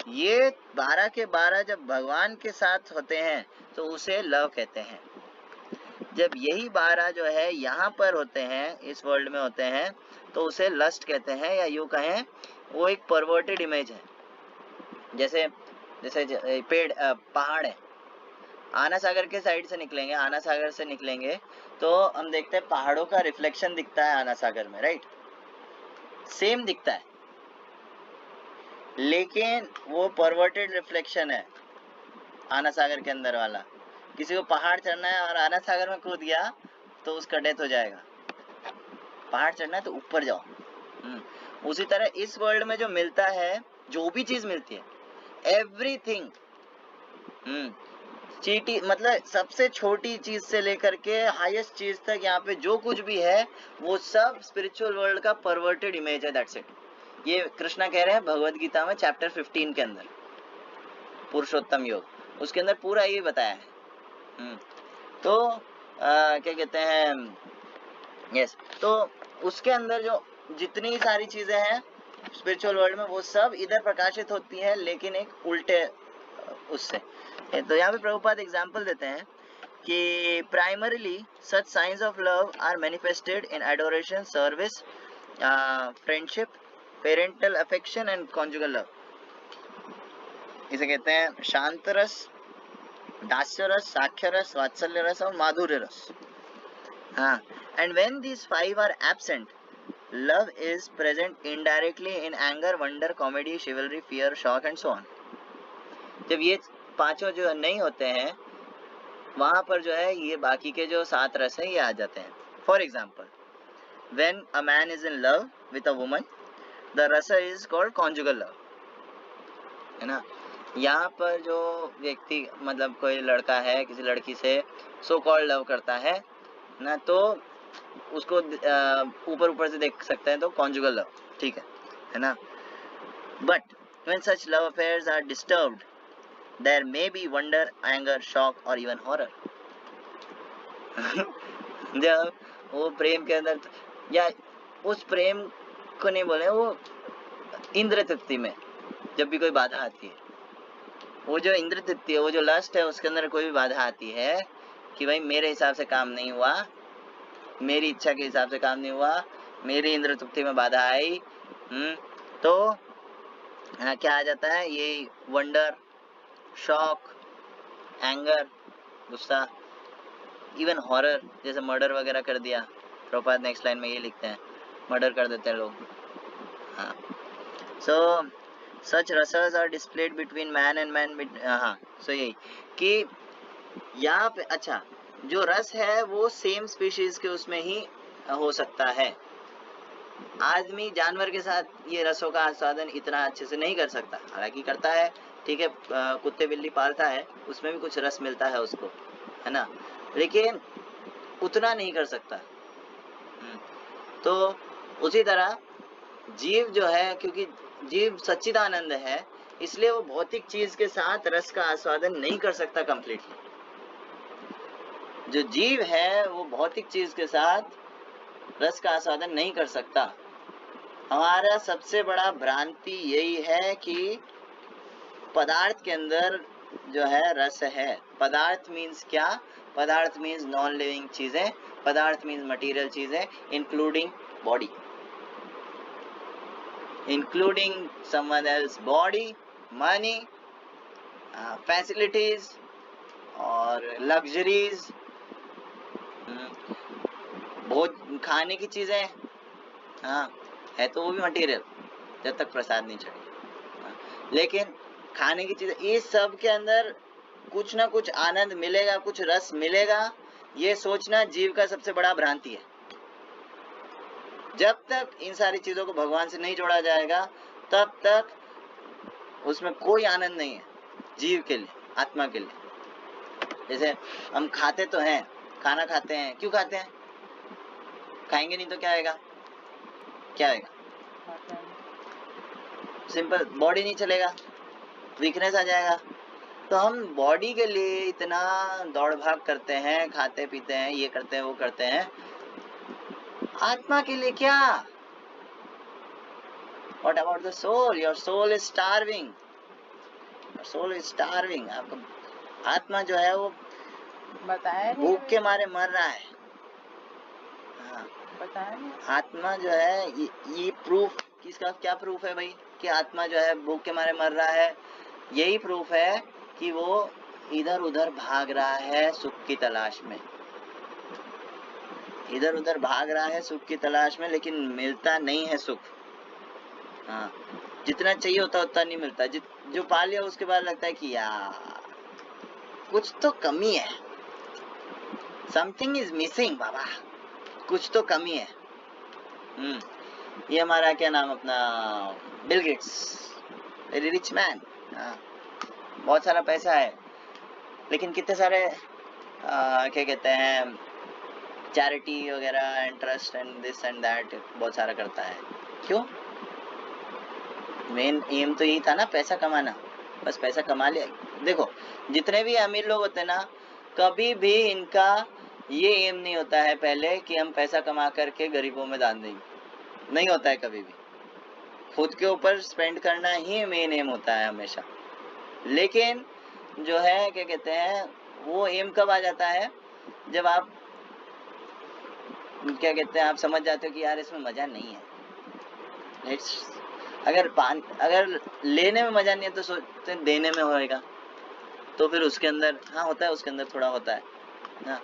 ये 12 के 12 जब भगवान के साथ होते हैं तो उसे लव कहते हैं। जब यही 12 जो है यहाँ पर होते हैं, इस वर्ल्ड में होते हैं, तो उसे लस्ट कहते हैं, या यूं कहें वो एक परवर्टेड इमेज है। जैसे पेड़ पहाड़ है, आना सागर के साइड से निकलेंगे, आना सागर से निकलेंगे तो हम देखते हैं पहाड़ों का रिफ्लेक्शन दिखता है आना सागर में, राइट? सेम दिखता है, लेकिन वो परवर्टेड रिफ्लेक्शन है आना सागर के अंदर वाला। किसी को पहाड़ चढ़ना है और आना सागर में कूद गया तो उसका डेथ हो जाएगा। पहाड़ चढ़ना है तो ऊपर जाओ। उसी तरह इस वर्ल्ड में जो मिलता है, जो भी चीज मिलती है, एवरीथिंग, चीटी मतलब सबसे छोटी चीज से लेकर के हाईएस्ट चीज तक, यहाँ पे जो कुछ भी है वो सब स्पिरिचुअल वर्ल्ड का परवर्टेड इमेज है। That's it. ये कृष्णा कह रहे हैं भगवद गीता में चैप्टर 15 के अंदर, पुरुषोत्तम योग, उसके अंदर पूरा ये बताया है। तो क्या कहते हैं, यस, तो उसके अंदर जो जितनी सारी चीजें हैं स्पिरिचुअल वर्ल्ड में, वो सब इधर प्रकाशित होती है, लेकिन एक उल्टे उससे। तो यहाँ पे प्रभुपाद एग्जाम्पल देते हैं कि primarily such science of love are manifested in adoration, service, friendship, parental affection and conjugal love. इसे कहते हैं शांत रस, दास्य रस, साख्य रस, वात्सल्य रस और माधुर्य रस। हाँ, and when these 5 are absent, love is present indirectly in anger, wonder, comedy, chivalry, fear, shock and so on. जब ये 5 जो नहीं होते हैं, वहां पर जो है ये बाकी के जो 7 रस है ये आ जाते हैं। For example, when a man is in love with a woman, the rasa is called conjugal love, है ना? यहाँ पर जो व्यक्ति मतलब कोई लड़का है किसी लड़की से सो कॉल्ड लव करता है ना, तो उसको ऊपर ऊपर से देख सकते हैं तो कॉन्जुगल लव, ठीक है ना? But when such love affairs are disturbed, there may be wonder, anger, shock और इवन हॉरर। जब वो प्रेम के अंदर, या उस प्रेम को नहीं बोले, वो इंद्र तृप्ति में जब भी कोई बाधा आती है, वो जो इंद्र तृप्ति है, वो जो लस्ट है, उसके अंदर कोई भी बाधा आती है कि भाई मेरे हिसाब से काम नहीं हुआ, मेरी इच्छा के हिसाब से काम नहीं हुआ, मेरी इंद्र तृप्ति में बाधा आई, तो क्या आ जाता है? ये वंडर, शॉक, एंगर, गुस्सा, इवन हॉरर, जैसे मर्डर वगैरह कर दिया। प्रभुपाद नेक्स्ट लाइन में ये लिखते हैं, मर्डर कर देते हैं लोग। हाँ, so such rasas are displayed between man and man. हाँ, सो यही कि यहाँ पे अच्छा जो रस है वो सेम स्पीशीज के उसमें ही हो सकता है। आदमी जानवर के साथ ये रसों का आस्वादन इतना अच्छे से नहीं कर सकता, हालांकि करता है, ठीक है, कुत्ते बिल्ली पालता है, उसमें भी कुछ रस मिलता है उसको, है ना, लेकिन उतना नहीं कर सकता। तो उसी तरह जीव जो है, क्योंकि जीव सच्चिदानंद है, इसलिए वो भौतिक चीज के साथ रस का आस्वादन नहीं कर सकता कंप्लीटली। जो जीव है वो भौतिक चीज के साथ रस का आस्वादन नहीं कर सकता। हमारा सबसे बड़ा भ्रांति यही है कि पदार्थ के अंदर जो है रस है। पदार्थ मीन्स क्या? पदार्थ मीन्स नॉन लिविंग चीजें, पदार्थ मीन्स मटेरियल चीजें, including body, including someone else body, money, facilities और luxuries, बहुत खाने की चीजें, हाँ है तो वो भी मटेरियल जब तक प्रसाद नहीं चढ़े, लेकिन खाने की चीजें, ये सब के अंदर कुछ ना कुछ आनंद मिलेगा, कुछ रस मिलेगा, ये सोचना जीव का सबसे बड़ा भ्रांति है। जब तक इन सारी चीजों को भगवान से नहीं जोड़ा जाएगा तब तक उसमें कोई आनंद नहीं है जीव के लिए, आत्मा के लिए। जैसे हम खाते तो हैं, खाना खाते हैं, क्यों खाते हैं? खाएंगे नहीं तो क्या आएगा? क्या आएगा? सिंपल, बॉडी नहीं चलेगा, वीकनेस आ जाएगा। तो हम बॉडी के लिए इतना दौड़ भाग करते हैं, खाते पीते हैं, ये करते हैं, वो करते हैं, आत्मा के लिए क्या? What about the soul? Your soul is starving. Your soul is starving. आपका आत्मा जो है वो बताया नहीं भूख के मारे मर रहा है। हाँ, बताया नहीं। आत्मा जो है ये प्रूफ, किसका क्या प्रूफ है भाई कि आत्मा जो है भूख के मारे मर रहा है? यही प्रूफ है कि वो इधर उधर भाग रहा है सुख की तलाश में, इधर उधर भाग रहा है सुख की तलाश में, लेकिन मिलता नहीं है सुख। हाँ, जितना चाहिए होता उतना नहीं मिलता। जो पा लिया उसके बाद लगता है कि यार कुछ तो कमी है, समथिंग इज मिसिंग बाबा, कुछ तो कमी है। ये हमारा क्या नाम, अपना Bill Gates, very rich man, बहुत सारा पैसा है, लेकिन कितने सारे क्या कहते हैं, चैरिटी वगैरह and trust and this and that बहुत सारा करता है। क्यों? मेन एम तो यही था ना, पैसा कमाना, बस पैसा कमा लिया। देखो जितने भी अमीर लोग होते हैं ना, कभी भी इनका ये एम नहीं होता है पहले कि हम पैसा कमा करके गरीबों में दान देंगे, नहीं होता है कभी भी। खुद के ऊपर स्पेंड करना ही मेन एम होता है हमेशा। लेकिन जो है क्या कहते हैं, वो एम कब आ जाता है? जब आप क्या कहते हैं, आप समझ जाते हो कि यार इसमें मजा नहीं है। अगर लेने में मजा नहीं है तो सोचते देने में होएगा, तो फिर उसके अंदर हाँ होता है, उसके अंदर थोड़ा होता है ना।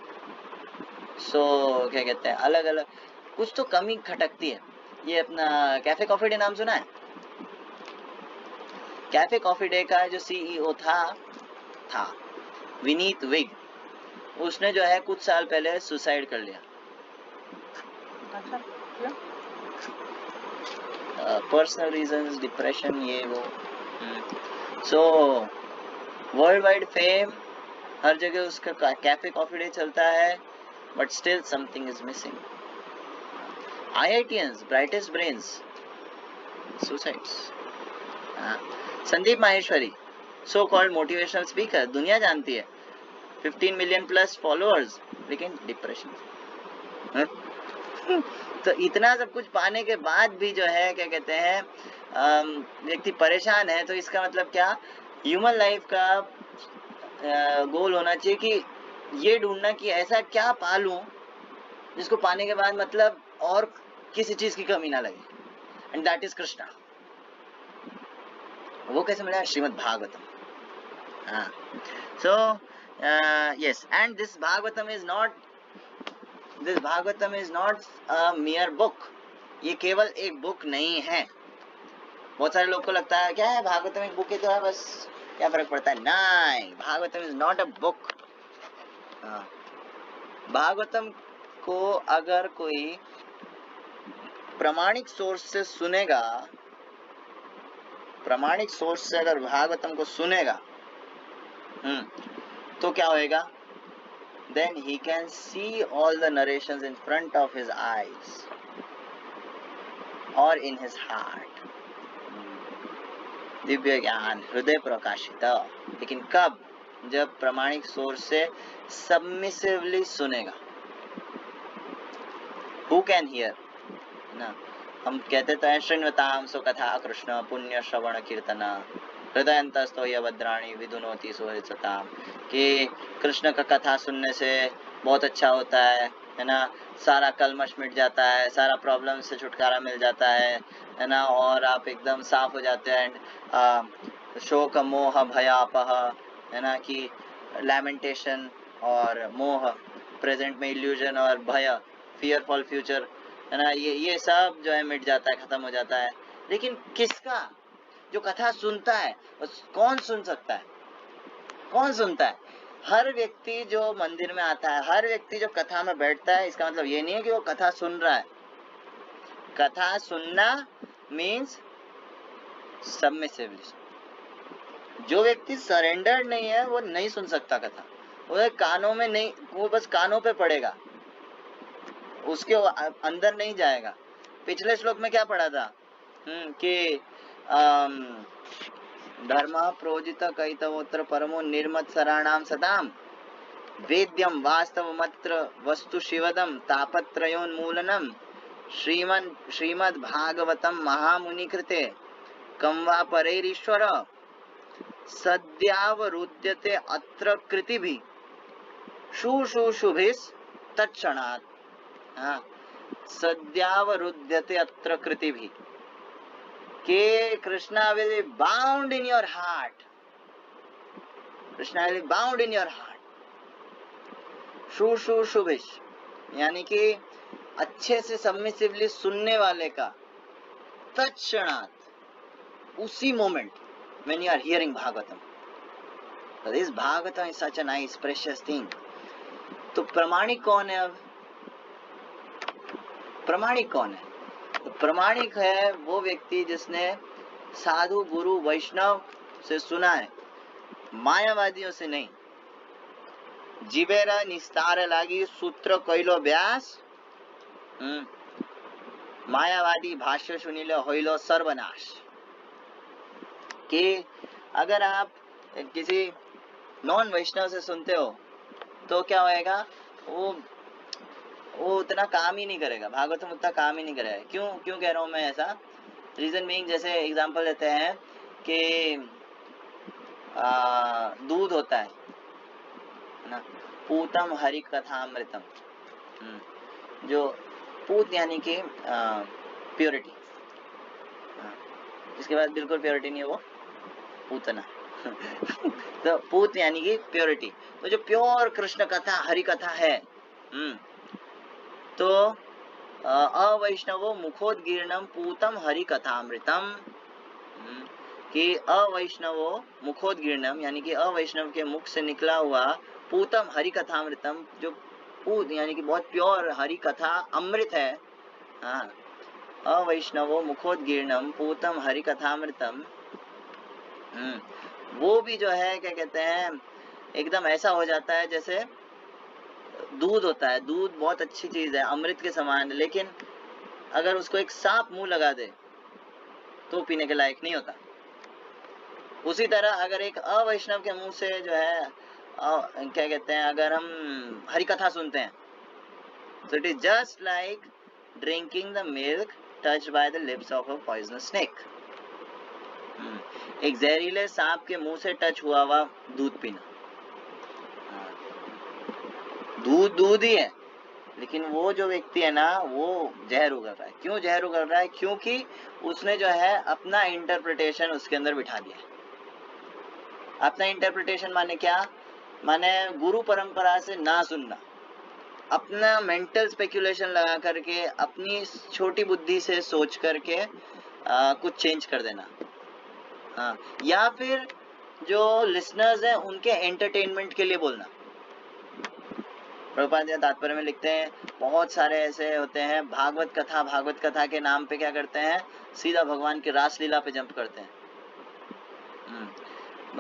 सो क्या कहते हैं, अलग अलग कुछ तो कमी खटकती है। ये अपना कैफे कॉफी डे नाम सुना है? कैफे कॉफी डे का जो सीईओ था विनीत विग, उसने जो है कुछ साल पहले सुसाइड कर लिया। अच्छा, क्यों? पर्सनल रीजंस, डिप्रेशन, ये वो। सो वर्ल्ड वाइड फेम, हर जगह उसका कैफे कॉफी डे चलता है, but still something is missing. IITians, brightest brains, suicides. Sandeep Maheshwari, so called motivational speaker, दुनिया जानती है, 15 मिलियन प्लस फॉलोअर्स, लेकिन डिप्रेशन। तो इतना सब कुछ पाने के बाद भी जो है क्या कहते हैं, व्यक्ति परेशान है। तो इसका मतलब क्या? ह्यूमन लाइफ का गोल होना चाहिए कि ये ढूंढना कि ऐसा क्या पा लूं जिसको पाने के बाद मतलब और किसी चीज की कमी ना लगे, एंड दैट इज कृष्णा। वो कैसे मिला? श्रीमद् भागवतम। हाँ, so yes, and this Bhagavatam is not a मियर book. ये केवल एक बुक नहीं है। बहुत सारे लोग को लगता है क्या है, भागवतम एक बुक है तो है बस, क्या फर्क पड़ता है? नहीं, Bhagavatam is not a book. Bhagavatam को अगर कोई प्रामाणिक सोर्स से सुनेगा, प्रामाणिक सोर्स से अगर भागवतम को सुनेगा, तो क्या होएगा? Then he can see all the narrations in front of his eyes or in his heart. Divya ज्ञान, हृदय प्रकाशित। लेकिन कब? जब प्रामाणिक सोर्स से सबमिसिवली सुनेगा। Who can hear? ना, हम कहते तो हैं श्रृण्वताम सो कथा कृष्ण पुण्य श्रवण कीर्तना, हृदयंतस्थो य भद्राणि विदुनोति सुहृत्सताम, कि कृष्ण का कथा सुनने से बहुत अच्छा होता है ना, सारा कलमश मिट जाता है, सारा प्रॉब्लम से छुटकारा मिल जाता है ना, और आप एकदम साफ हो जाते हैं। शोक मोह भयापह, है ना, कि लैमेंटेशन और मोह, प्रेजेंट में इल्यूजन और भय, फियर फॉर फ्यूचर, है ना, ये सब जो है मिट जाता है, खत्म हो जाता है। लेकिन किसका? जो कथा सुनता है। कौन सुन सकता है? कौन सुनता है? हर व्यक्ति जो मंदिर में आता है, हर व्यक्ति जो कथा में बैठता है, इसका मतलब ये नहीं है कि वो कथा सुन रहा है। कथा सुनना मीन्स सबमिसिवली। जो व्यक्ति सरेंडर्ड नहीं है वो नहीं सुन सकता कथा, वो कानों में नहीं, वो बस कानों पे पड़ेगा, उसके अंदर नहीं जाएगा। पिछले श्लोक में क्या पढ़ा था कि धर्म प्रोजित कैतवोत्र परमो निर्मत्सराणाम सदाम वेद्यम वास्तवमत्र वस्तु शिवदम तापत्रयोन्मूलनम श्रीमद् भागवतम महामुनि कृते कं वा परैरीश्वर सद्यावरुध्यते अत्र कृतिभिः शुशुशुभिस् तत्क्षणात्। हाँ, सद्यावरुध्यते अत्र कृतिभिः, कि Krishna will be bound in your heart, Krishna will be bound in your heart। शुशुशुभिस् यानी कि अच्छे से सबमिसिवली सुनने वाले का तत्क्षणात्, उसी moment, when you are hearing Bhagavatam, this Bhagavatam is such a nice precious thing। तो प्रमाणिक कौन है? अब प्रमाणिक कौन है? तो प्रमाणिक है वो व्यक्ति जिसने साधु गुरु वैष्णव से सुना है, मायावादियों से नहीं। जीवेरा निस्तार लागी सूत्र कैलो व्यास, मायावादी भाष्य सुनिलो होइलो सर्वनाश। कि अगर आप किसी नॉन वैष्णव से सुनते हो तो क्या होएगा? वो उतना काम ही नहीं करेगा, भागवतम उतना काम ही नहीं करेगा। क्यों कह रहा हूँ मैं ऐसा? रीजन बीइंग, जैसे एग्जांपल लेते हैं कि दूध होता है ना, पूतम हरि कथामृतम, जो पूत यानी कि प्योरिटी, इसके बाद बिल्कुल प्योरिटी नहीं है, वो पूतना तो पूत यानी कि प्योरिटी। तो जो प्योर कृष्ण कथा हरि कथा है, तो अवैष्णवो मुखोद्गीर्णम पूतम हरि कथामृतम, कि अवैष्णवो मुखोद्गीर्णम यानी कि अवैष्णव के मुख से निकला हुआ पूतम हरि कथामृतम, जो पूत यानी कि बहुत प्योर हरि कथा अमृत है। हाँ, अवैष्णवो मुखोद्गीर्णम पूतम हरि कथामृतम, वो भी जो है क्या कहते हैं, एकदम ऐसा हो जाता है जैसे दूध होता है। दूध बहुत अच्छी चीज है, अमृत के समान, लेकिन अगर उसको एक सांप मुंह लगा दे तो पीने के लायक नहीं होता। उसी तरह अगर एक अवैष्णव के मुंह से जो है क्या कहते हैं, अगर हम हरि कथा सुनते हैं, तो it is just like drinking the milk touched by the lips of a poisonous snake. एक जहरीले सांप के मुंह से टच हुआ हुआ दूध पीना। दूध ही है, लेकिन वो जो व्यक्ति है ना, वो जहर उगल रहा है। क्यों जहर उगल रहा है? क्योंकि उसने जो है अपना इंटरप्रिटेशन उसके अंदर बिठा दिया। अपना इंटरप्रिटेशन माने क्या? माने गुरु परंपरा से ना सुनना, अपना मेंटल स्पेकुलेशन लगा करके, अपनी छोटी बुद्धि से सोच करके कुछ चेंज कर देना। हाँ, या फिर जो लिसनर्स हैं उनके एंटरटेनमेंट के लिए बोलना। प्रभुपाद तात्पर्य में लिखते हैं, बहुत सारे ऐसे होते हैं भागवत कथा के नाम पे क्या करते हैं, सीधा भगवान की रासलीला पे जंप करते हैं,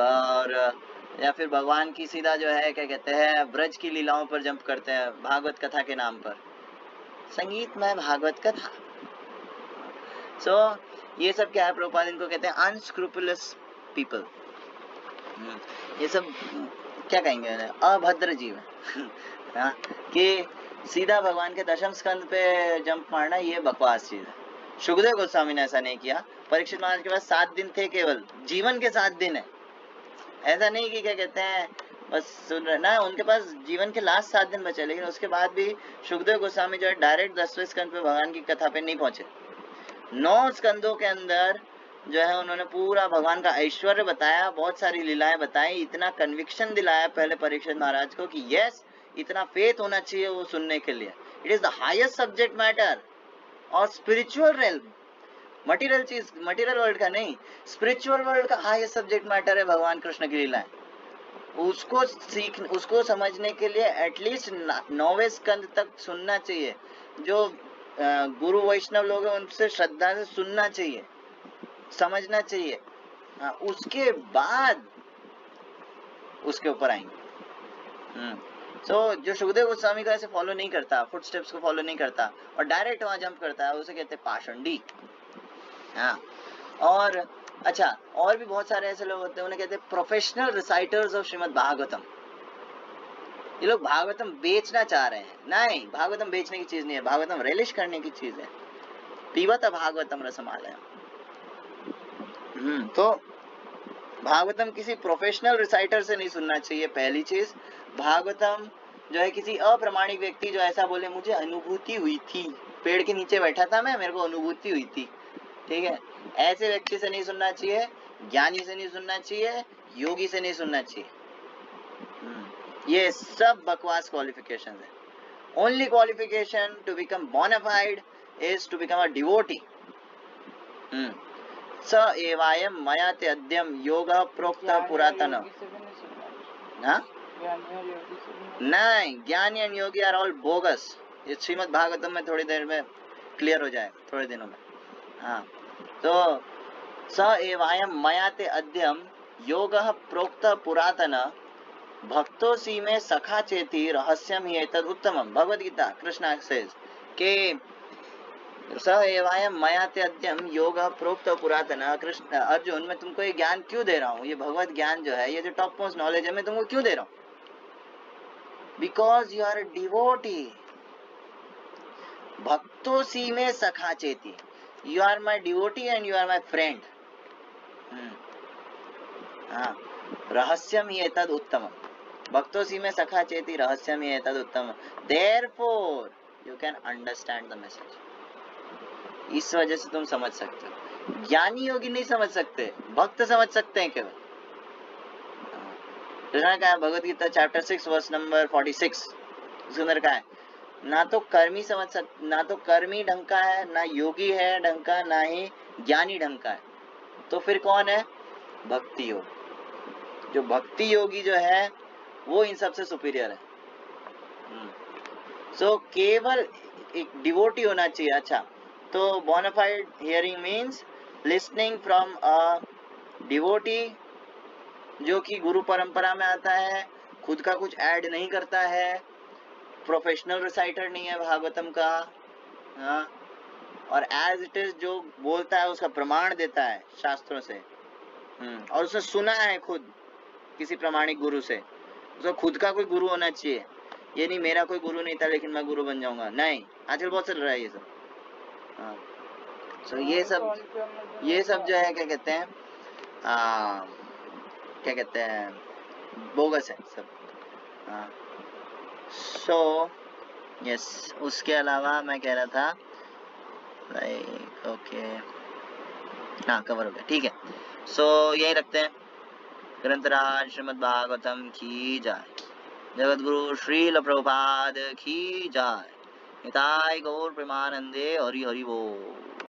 और या फिर भगवान की सीधा जो है क्या कहते हैं, ब्रज की लीलाओं पर जंप करते हैं भागवत कथा के नाम पर, संगीतमय भागवत कथा। सो ये सब क्या है? प्रभुपाद इनको कहते हैं अनस्क्रूपुलस पीपल। ये सब क्या कहेंगे, अभद्र जीव है कि सीधा भगवान के दशम स्कंद पे जंप मारना, ये बकवास चीज है। सुखदेव गोस्वामी ने ऐसा नहीं किया। परीक्षित महाराज के पास 7 दिन थे, केवल जीवन के 7 दिन है। ऐसा नहीं कि क्या कहते हैं बस सुन रहे ना, उनके पास जीवन के लास्ट 7 दिन बचे, लेकिन उसके बाद भी सुखदेव गोस्वामी जो है डायरेक्ट 10वें स्कंद पे भगवान की कथा पे नहीं पहुंचे। 9 स्कंदों के अंदर जो है उन्होंने पूरा भगवान का ऐश्वर्य बताया, बहुत सारी लीलाएं बताई, इतना कन्विक्शन दिलाया पहले परीक्षित महाराज को कि यस, इतना फेथ होना चाहिए वो सुनने के लिए। It is the highest subject matter और स्पिरिचुअल रेल्म, मटेरियल चीज, मटेरियल वर्ल्ड का नहीं, स्पिरिचुअल वर्ल्ड का हाईएस्ट सब्जेक्ट मैटर है भगवान कृष्ण की लीलाएं। उसको सीख, उसको समझने के लिए एटलीस्ट 9वें स्कंद तक सुनना चाहिए। जो गुरु वैष्णव लोग हैं उनसे श्रद्धा से सुनना चाहिए, समझना चाहिए। उसके बाद उसके ऊपर आएंगे। तो जो सुखदेव गोस्वामी को ऐसे फॉलो नहीं करता, फुटस्टेप्स को फॉलो नहीं करता और डायरेक्ट वहां जंप करता है, उसे कहते हैं पाषंडी। हाँ, और अच्छा, और भी बहुत सारे ऐसे लोग होते हैं, उन्हें कहते हैं प्रोफेशनल रिसाइटर्स ऑफ श्रीमद् भागवतम। ये लोग भागवतम बेचना चाह रहे हैं। नहीं, भागवतम बेचने की चीज नहीं है, भागवतम रिलिश करने की चीज है। पीबत भागवतम रसमालय। तो भागवतम किसी प्रोफेशनल रिसाइटर से नहीं सुनना चाहिए। पहली चीज, भागवतम जो है किसी अप्रमाणिक व्यक्ति जो ऐसा बोले मुझे अनुभूति हुई थी, पेड़ के नीचे बैठा था मैं, मेरे को अनुभूति हुई थी, ठीक है, ऐसे व्यक्ति से नहीं सुनना चाहिए, ज्ञानी से नहीं सुनना चाहिए, योगी से नहीं सुनना चाहिए। ये सब बकवास क्वालिफिकेशन है। Only qualification to become bona fide is to become a devotee. स एवायम मया ते अद्यम योग प्रोक्त पुरातन। नहीं, jnani and yogi are all bogus. ये श्रीमद् भागवतम में थोड़ी देर में क्लियर हो जाएगा, थोड़े दिनों में। हाँ, तो स एवायम मया ते अद्यम योग प्रोक्त पुरातन भक्तोसी में सखा चेति रहस्यम ही एतद उत्तमम। भगवद गीता कृष्णा सेज के स एवायम मया ते अद्यम योग प्रोक्त पुरातन। कृष्ण अर्जुन, मैं तुमको ये ज्ञान क्यों दे रहा हूँ, ये भगवत ज्ञान जो है, ये जो टॉप मोस्ट नॉलेज है, मैं तुमको क्यों दे रहा हूँ? Because you are a devotee. भक्तोसी में सखा चेति, you are my devotee and you are my friend. हाँ, रहस्यम ही एतद उत्तमम। भक्तोसी में सखा चेति रहस्यम ही एतद उत्तमम। Therefore you can understand the message. इस वजह से तुम समझ सकते हो। ज्ञानी योगी नहीं समझ सकते, भक्त समझ सकते हैं केवल। कृष्ण का है Bhagavad Gita chapter 6 verse number 46, उसके अंदर का है, ना तो कर्मी समझ सकते, ना तो कर्मी ढंग का है, ना योगी है ढंग का, ना ही ज्ञानी ढंग का है। तो फिर कौन है? भक्ति योगी। जो भक्ति योगी जो है वो इन सबसे सुपीरियर है। सो केवल एक डिवोटी होना चाहिए। अच्छा, तो bona fide hearing means listening from a devotee जो कि गुरु परंपरा में आता है, खुद का कुछ ऐड नहीं करता है, प्रोफेशनल रिसाइटर नहीं है भागवतम का, हाँ, और एज इट इज जो बोलता है उसका प्रमाण देता है शास्त्रों से, और उसने सुना है खुद किसी प्रमाणिक गुरु से। उसका खुद का कोई गुरु होना चाहिए, ये नहीं मेरा कोई गुरु नहीं था लेकिन मैं गुरु बन जाऊंगा, नहीं, आजकल बहुत चल रहा है ये सब। हाँ, तो ये सब जो है क्या कहते हैं, क्या कहते हैं, बोगस है सब। हाँ, सो यस, उसके अलावा मैं कह रहा था लाइक ओके, हाँ कवर हो गया, ठीक है। सो यही रखते हैं। ग्रंथराज श्रीमद् भागवतम की जय। जगत गुरु श्रील प्रभुपाद की जय। निताय गौर प्रेमानंदे हरि हरि बोल।